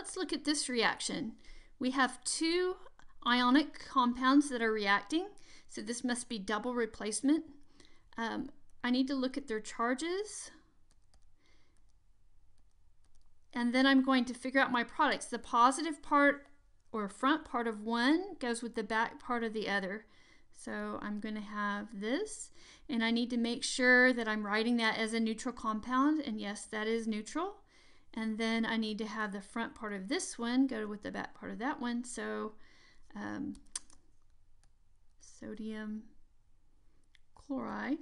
let's look at this reaction. We have two ionic compounds that are reacting, so this must be double replacement. I need to look at their charges, and then I'm going to figure out my products. The positive part or front part of one goes with the back part of the other. So I'm going to have this, and I need to make sure that I'm writing that as a neutral compound, and yes, that is neutral. And then I need to have the front part of this one go with the back part of that one. So sodium chloride,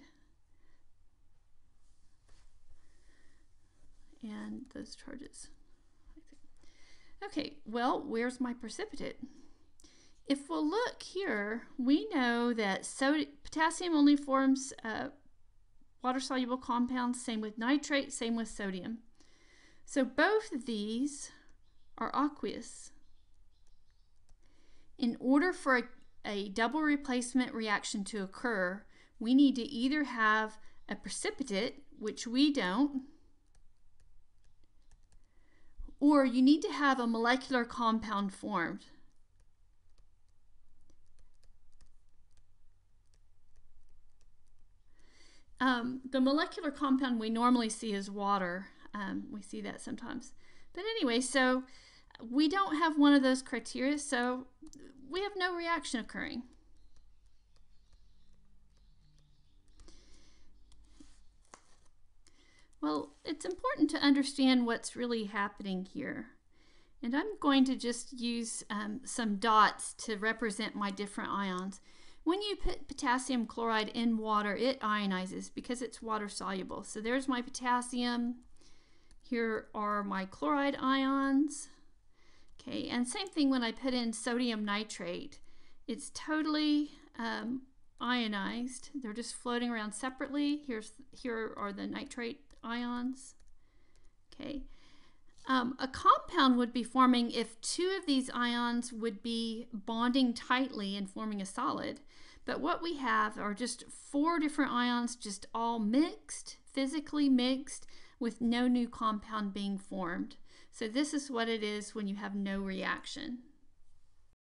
and those charges. Okay, well, where's my precipitate? If we'll look here, we know that potassium only forms water-soluble compounds, same with nitrate, same with sodium. So both of these are aqueous. In order for a double replacement reaction to occur, we need to either have a precipitate, which we don't, or you need to have a molecular compound formed. The molecular compound we normally see is water. We see that sometimes. But anyway, so we don't have one of those criteria, so we have no reaction occurring. Well, it's important to understand what's really happening here. And I'm going to just use some dots to represent my different ions. When you put potassium chloride in water, it ionizes because it's water soluble. So there's my potassium. Here are my chloride ions. Okay, and same thing when I put in sodium nitrate. It's totally ionized. They're just floating around separately. Here are the nitrate ions. Okay. A compound would be forming if two of these ions would be bonding tightly and forming a solid. But what we have are just four different ions, just all mixed, physically mixed, with no new compound being formed. So this is what it is when you have no reaction.